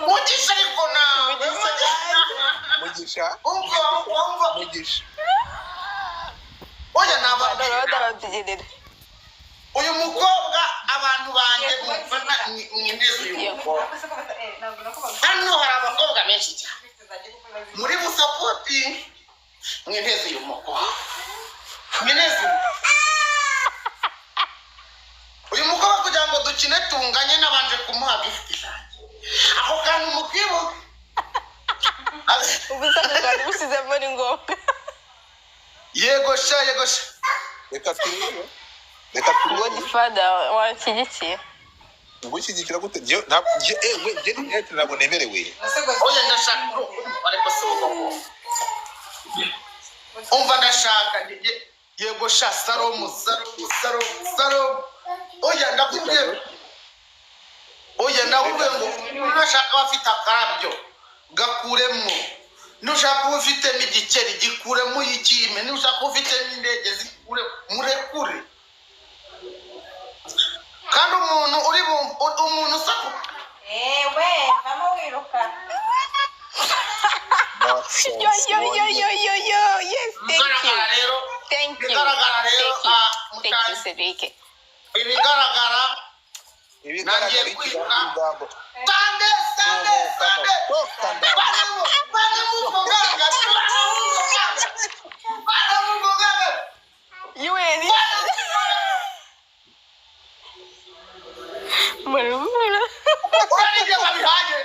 mugisha ariko nawe mugisha oya nababwira uyu mukobwa abantu banjye mufana mwindeze uyu mukobwa hano hari abakobwa benshi cyane muri busapoti mwindeze uyu mukobwa mwindeze uyu mukobwa kugira ngo dukine tunganye nabanje kumuha gift zanjye ako kantu mukwibuka ubusanga kandi busizemo ni ngombwa yego sha reka turebe Godfather wanshyigikiye ngushyigikira gute ntabwo nemerewe oya ndashaka ariko si uko umva ndashaka yego sha Salomo oya ndakubwiye ngo nashaka bafite akarabyo gakuremo nushaka ufitemo igikeri gikuremo y'ikime nushaka ufitemo indege zikure murekure kandi umuntu usaku vamo wiruka yes thank you Cedric ibigaragara nangiye kwita sande Yuweni marumura urarije babihaje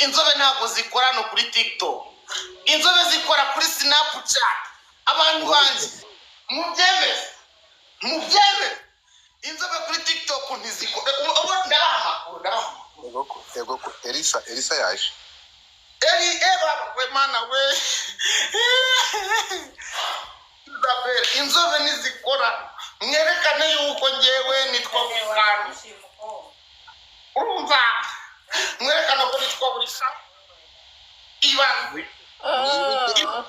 inzobe ntabwo zikora no kuri TikTok inzobe zikora kuri Snapchat abantu banjye mubyemere inzobe kuri TikTok ntizikora yego Elisa yaje we mana we Isabel inzobe ntizikora mwerekane yuko ngewe nitwa Bukanu urumva mwerekana ko nitwa Burisa ibanze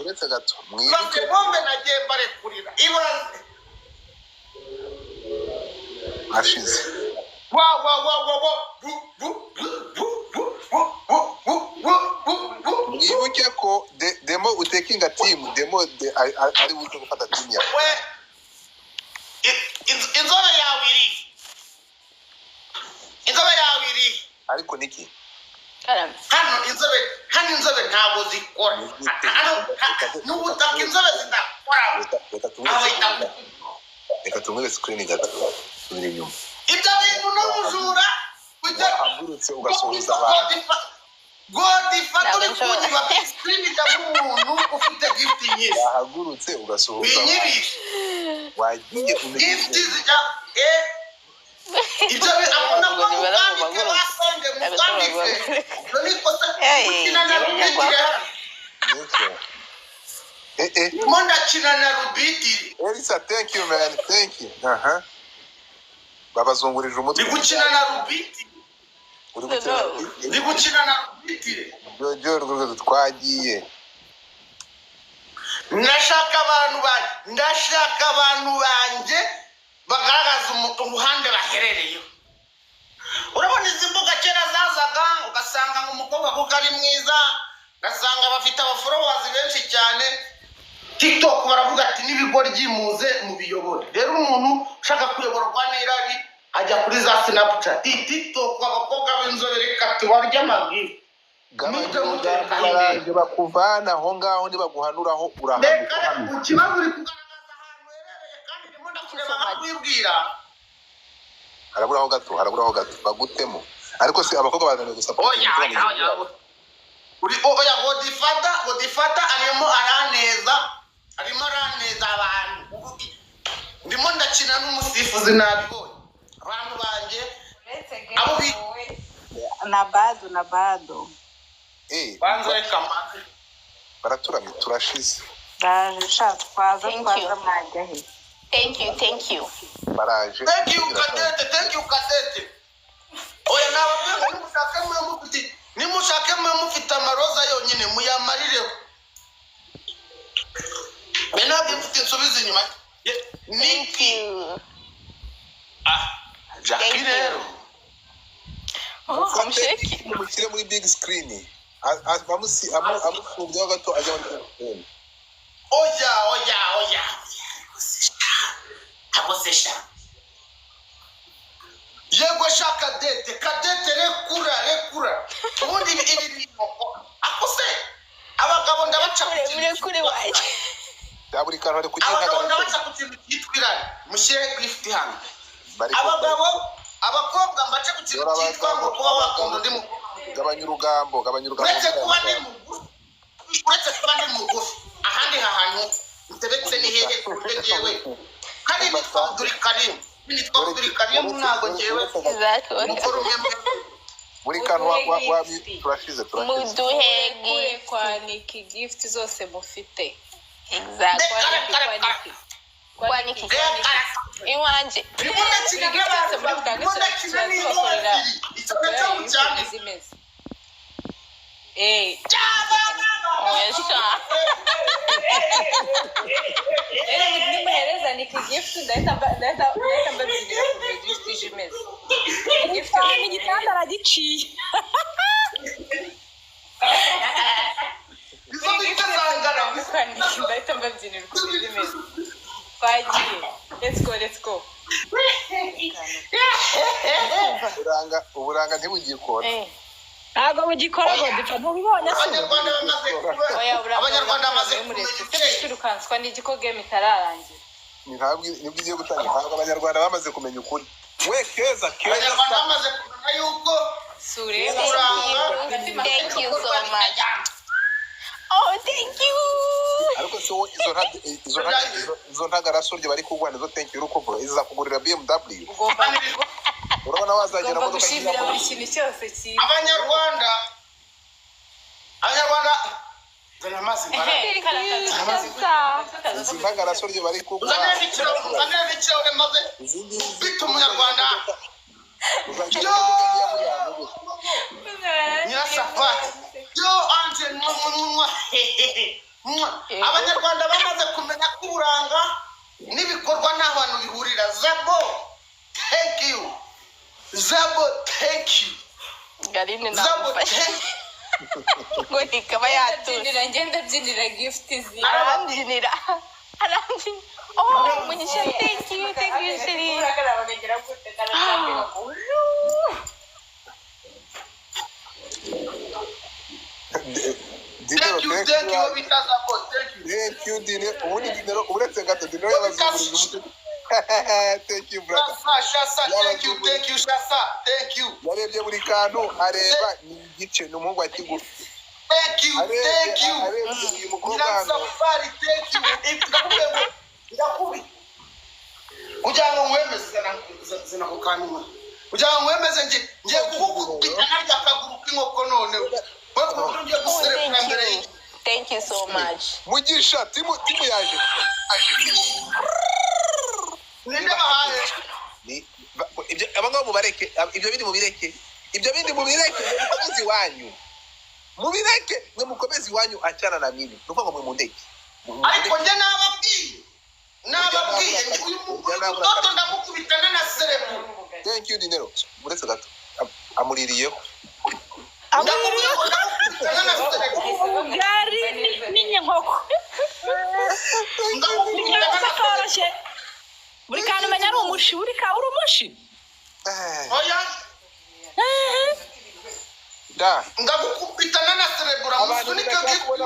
uretse gato mwibuke bombe nagiye barekurira ibanze ashize mwibuke ko demo utekinga team demo ari buze gufata team yawe inzobe yawe iri ariko niki hano inzobe ntabwo zikora n'ubutaka inzobe zidakora reka tumwere screen gato turi inyuma ibyo bintu n'ubujura wahagurutse ugasuhuza abantu Godfather uri kunywa screen cy'umuntu ufite gift nyinshi wahagurutse ugasuhuza wagiye gift zijya ibyo abona ko mukandike basonge mukandike niko gukina na rubitire monda kina na rubitire Elisa thank you man thank you babazungurije umutwe gukina na rubitire uri gukina na rubitire Jojo twagiye ndashaka abantu banjye bagaragaza uruhande baherereyeho urabona izi mbuga kera zazaga ugasanga umukobwa kuko ari mwiza ugasanga bafite abaforowazi benshi cyane TikTok baravuga ati n'ibigoryi muze mubiyobore rero umuntu ushaka kuyoborwa n'irari ajya kuri za Snapchat TikTok abakobwa b'inzobe reka tubarye amabwire gabanje bakuvana aho ngaho nibaguhanuraho urahanuka ikibazo uri kugaragaza ahantu herereye kandi ndimo ndakureba bakwibwira haraburaho gato bagutemo ariko si abakobwa bazanye gusa oya Godfather arimo araneza abantu ndimo ndakina n'umusifuzi nabibonye abantu banjye abo na bado banza reka maze baraturamye turashize baje shaka twaza mwajya he thank you baraje thank you Kadete Jackie rero Musheki. Mushyire muri big screen. Amufungiyeho gato ajya muri telefone. Oya. Agosesha. Yego shaka kadete rekura. Ubundi ibi akose. Abagabo ndabaca kure waje. Buri kantu ari kugira abagabo ndabaca ku kintu cyitwira mushyire gift hano. Abagabo abakobwa mbace ku kintu cyitwa ngo kuba wakunda ndi mu gabanya urugambo. Uretse kuba ndi mugufi ahandi hahantu ntebetse ni hehe kutegewe kandi nitwa Abdul Karim ntago ngewe buri kantu turashize muduhegi kwa Niki gift zose mufite. exactly kwa Niki iwanje Nimuhereza Niki gift ndahita mbabyinira ku gift jimeze. Gift ni gitanda aragiciye. Ndahita mbabyinira ku jimeze. Twagiye. Let's go. uburanga ntibugikora. Ntabwo mugikora ngo dupfa ntubibonye se. Abanyarwanda bamaze kwirukanswa n'igiko game itararangira. Nibwo igiye gutangira. Ntabwo Abanyarwanda bamaze kumenya ukuri. We keza. Abanyarwanda bamaze kumenya yuko thank you so much. Oh, thank you. Ariko so izo ntagarasorye bari kugwana zo thank you rukuvuga iza kugurira BMW. Urabona wazagera mu modoka gushimira buri kintu cyose cyiza. Abanyarwanda zanamazi izi ntagarasorye bari kugwana. uzanira biciro maze bita umunyarwanda nyirasafari anje Abanyarwanda bamaze kumenya ko uburanga n'ibikorwa nta bantu bihurira. Zabo thank you. Garine namufashe ngo nikaba yatura ngenda byinira gift zi arandinira oh munyisha thank you Shiri. Thank you Dine. Ubundi Dinero uretse gato Dinero yabazungurije umutwe. Thank you brother. Shasa thank you Shasa thank you. Yarebye buri kantu areba ni igice n'umuhungu wa kigufi. Thank you. Uyu mukobwa hano. Safari thank you. Ndakubi. Kugira ngo mwemeze zina kukanuma. Kugira ngo mwemeze ngiye kugukubita narya akaguru k'inkoko none. Thank you so much. Mugisha timu yaje. Ninde bahaye? Ibyo abangabo mubareke ibyo bindi mubireke. Ibyo bindi mubireke mukomezi wanyu. Mubireke mwe mukomezi wanyu acana na mimi. Nuko ngo mwe mundeke. Ariko nje nababwiye uyu mukobwa ndamukubitana na serebu. Thank you Dinero. Muretse gato. Amuririyeho. Gari ninye nkoko. Ndakoroshye. Buri kantu menya ari umushi, buri ka uri umushi. Oya. Da. Ndagukubitana na serebura musunika gikubona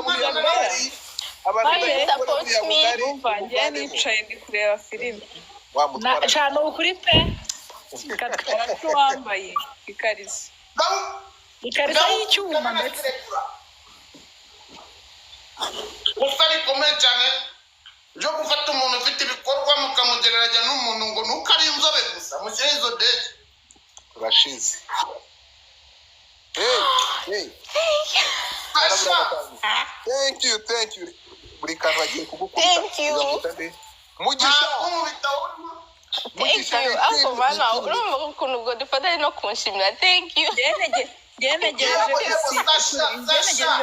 support me. Umvangiye nicaye ndi kureba filime. Wamutwara. Cyane ukuri pe. Katwara cyo wambaye ikariso. Ikariso y'icyuma ndetse. Usari komeye cyane. Jo gufata umuntu ufite ibikorwa mukamugereranya n'umuntu ngo nuko ari inzobe gusa mushyire izo date. Rashize. Hey. Thank you. Buri kantu bagiye kugukubita. Thank you. Mugisha umubita urimo. Thank you. Ako bana urumva ukuntu ubwo dufatanye no kunshimira. Thank you. Yenegereje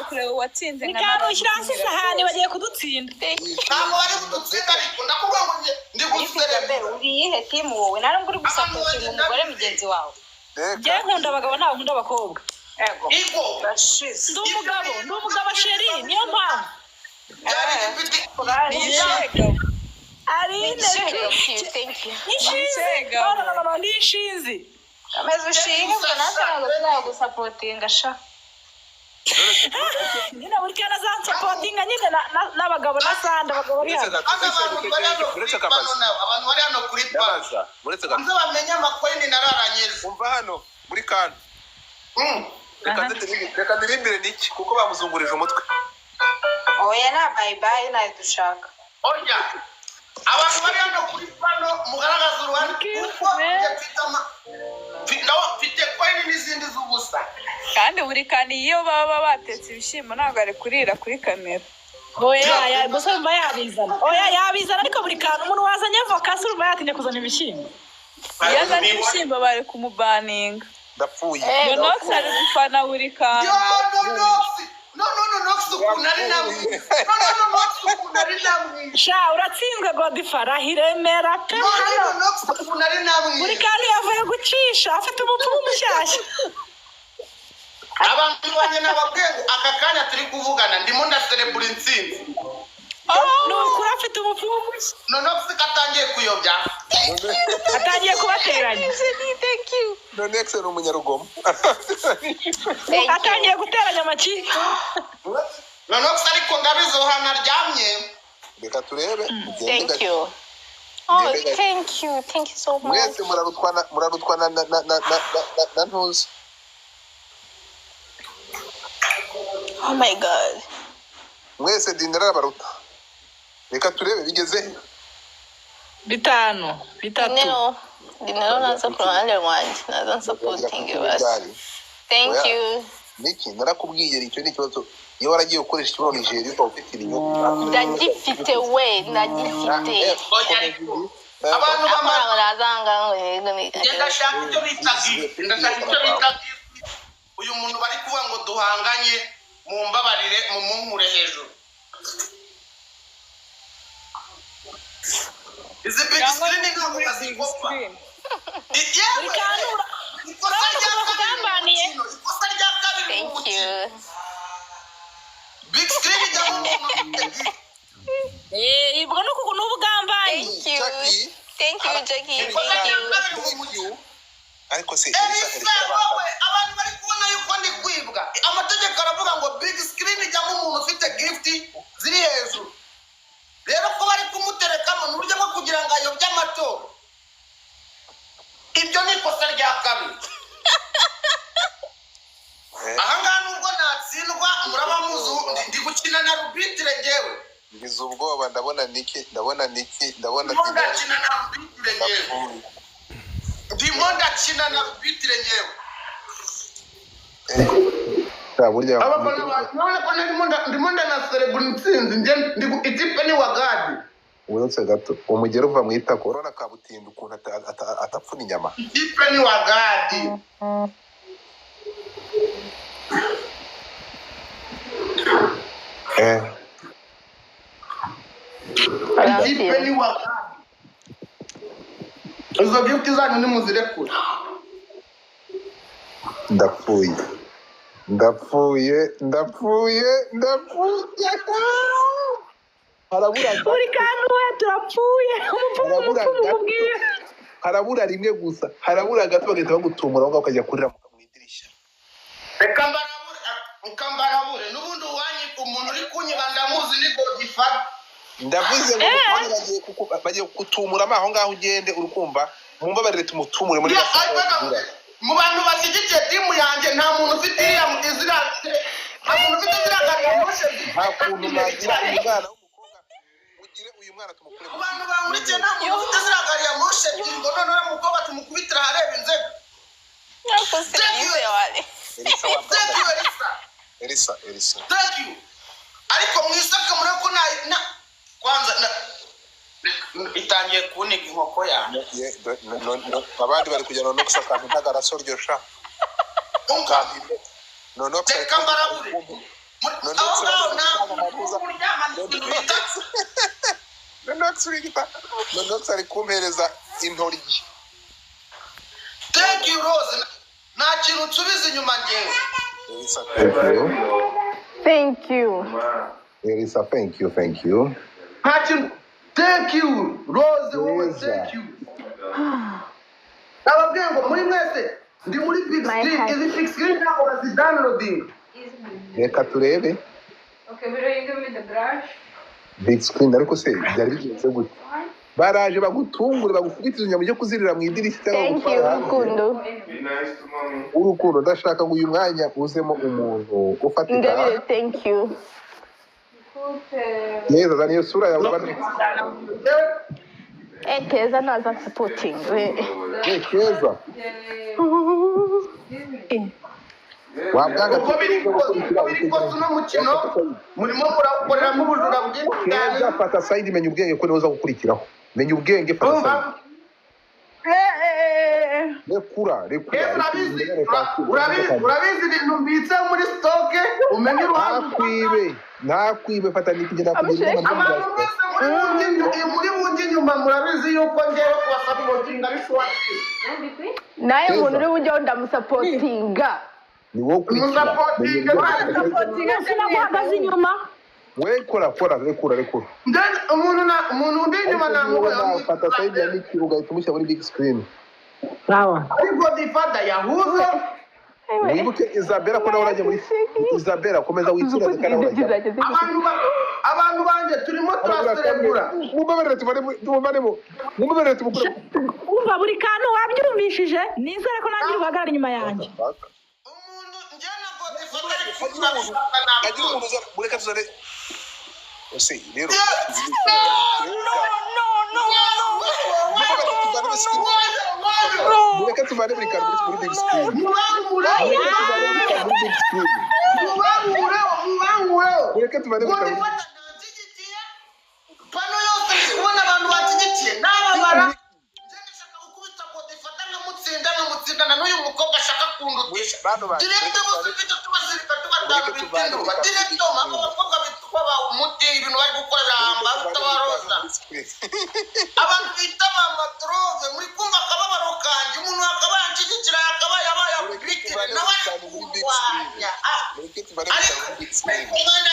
kureba uwatsinze nka Nikano ushyira hasi isahani bagiye kudutsinda. Ntabwo bari kudutsinda ariko ndakubwira ngo ariko Isabel uri iyihe timu wowe nari nguri gusapotinga umugore mugenzi wawe njye nkunda abagabo ntabwo nkunda abakobwa ego ego ndi umugabo sheri niyo mpamvu byari bifite Aline nishinzi ameze ushinga ngo natwe ntabwo tuzagusapotinga sha nyine buri kana zansapotinga nyine n'abagabo na sanda abagabo bari hano abantu bari hano kuri pano nzo bamenya amakoini nararanyeze umva hano muri kano reka ndirimbire niki kuko bamuzungurije umutwe oya na bye bye nayo dushaka oya abantu bari hano kuri pano mugaragaza uruhande kuko mfite koini n'izindi z'ubusa kandi buri kandi iyo baba batetse ibishyimbo ntabwo ari kurira kuri kamera oya gusa mba yabizana yabizana ariko buri kantu umuntu wazanye voka se urumva yatinye kuzana ibishyimbo iyo azanye ibishyimbo bari kumubaninga ndapfuye Yonox ari gufana buri kantu No, ukunari namwe. Sha uratsinzwe Godifara hiremera pe. No, ukunari namwe. Buri kandi yavuye gucisha afite umupfumu mushyashya. Abantu banye n'ababwengu aka kanya turi kuvugana ndimo ndaserebura intsinzi. No kuri afite umupfumu mushya. No katangiye kuyobya. Atangiye kubateranya. Thank you. No next ni umunyarugomo. Atangiye guteranya amakipe. No ariko ngabizo hana ryamye. Reka turebe. Thank you. Oh, thank you so much. Mwese murarutwana na ntuzi. Oh my god. Mwese dindara baruta. Reka turebe bigeze. Bitatu. Dinero nazo ku ruhande rwanjye nazo supporting basi. Thank you. Niki narakubwiye icyo ni kibazo iyo waragiye gukoresha ikibazo Nigeria ukaba ufite inyungu. Ndagifite we ndagifite. Abantu bamara nazanga ngo ndashaka icyo bita uyu muntu bari kuvuga ngo duhanganye mu mbabarire mu munkure hejuru. Is the big screen in the zikopa? Thank you. Big screen ibwo no kuko ubugambanye. Thank you, Jackie. Thank you. Ariko se abantu bari kubona yuko ndi kwibwa. Amategeko aravuga ngo big screen ijyamo umuntu ufite gift ziri hejuru. Rero ko bari kumuterekamo n'uburyo bwo kugira ngo ayobye amatora. Ibyo ni ikosa rya kabiri. Ahangaha nubwo natsindwa muraba muzu ndi gukina na rubitre ngewe. Ngize ubwoba ndabona Niki ndakina na rubitre ngewe. Ndimo ndakina na rubitre ngewe. Burya none ko ndimo ndanaserebura intsinzi ndi ikipe ni wagadi. uretse gato umugero uva mu itako urabona kabutinda ukuntu atapfuna inyama. Ikipe ni wagadi. Ikipe ni wagadi. Izo gift zanyu ni muzirekure. Ndapfuye harabura buri kantu turapfuye harabura rimwe gusa harabura gato bagahita bagutumura ngo ukajya kurira mu idirishya. Reka mbarabure n'ubundi wanyi umuntu uri kunyiba ndamuzi ni Godifara. Ndavuze ngo bagiye kutumura aho ngaho ugende urukumva mumbabarire tumutumure muri mu bantu bashyigikiye timu yanjye nta muntu ufite iriya izira nta muntu ufite izira gariyamushe. Nta kuntu nagira umwana w'umukobwa ugire uyu mwana tumukure mu bantu bamurikiye nta muntu ufite izira gariyamushe ngo noneho umukobwa tumukubitira ahareba inzego. Elisa thank you ariko mwisaka muri ko na kwanza itangiye kuniga inkoko yanjye. Abandi bari kujyana no kusakana ntagaraso ryosha reka mbarabure Nonox ari kumpereza intoryi. Thank you Rose. Nta kintu nsubiza inyuma njyewe. Thank you. Elisa, thank you. Nta kintu. Thank you Rose, wowe Neza. thank you. Ababwiye ngo muri mwese ndi muri big screen, izi big screen ntabwo bazidownloading. Reka turebe. Okay, but are you doing with the brush? Big screen ariko se byari bigenze gute? Baraje bagutungure bagukubitiza inyama yo kuzirira mu idirishya Thank you, Rukundo. urukundo ndashaka ngo uyu mwanya uzemo umuntu ufatika. Ingabire, thank you. Neza zana iyo sura yawe bari. Keza naza supporting. Keza. Wabwanga Uko biri kose uno mukino murimo murawukoreramo ubujura bwinshi cyane. Keza fata side menya ubwenge ko niwoza gukurikiraho. Menya ubwenge fata side. Rekura. Urabizi ibintu mbitse muri stoke umenye uruhande. Nakwibe fata nikigenda kugira Abantu mwese muri bungi nyuma murabizi yuko ngewe kubasapotinga bishobora. Naye umuntu uri bujyaho ndamusapotinga. ni wowe ukurikira. Sinaguhagaze inyuma. We kora. Then umuntu undi inyuma namubona. Fata side ya n'ikibuga itumusha muri big screen. Sawa. Ariko difada yahuze. Wibuke Isabella ko nawe urajya muri Isabella komeza witsira kana urajya. Abantu banje turimo turaserebura. Mubabarire tumukure. Umva buri kantu wabyumvishije nizere ko nangira uhagarara inyuma yanjye. Umuntu njyana ngo difada Agira umuntu uza mureka tuzane. Ose rero. Mureka tuvane muri karbu muri big screen. Mureka tuvane muri karbu. Pano yose kubona abantu bakigikiye n'ababara. Ndashaka gukubita ngo difada nkamutsindana n'uyu mukobwa ashaka kundutisha. Direct bose tubazirika tubatandukira. Direct abakobwa bitwa ba umuti ibintu bari gukorera hamba utabaroza. Abantu bita ba matrove muri kumva akababaro kanje umuntu akabanshigikira akabaye abaya public nawe kurwanya. Mureka tuvane muri big screen. Umwana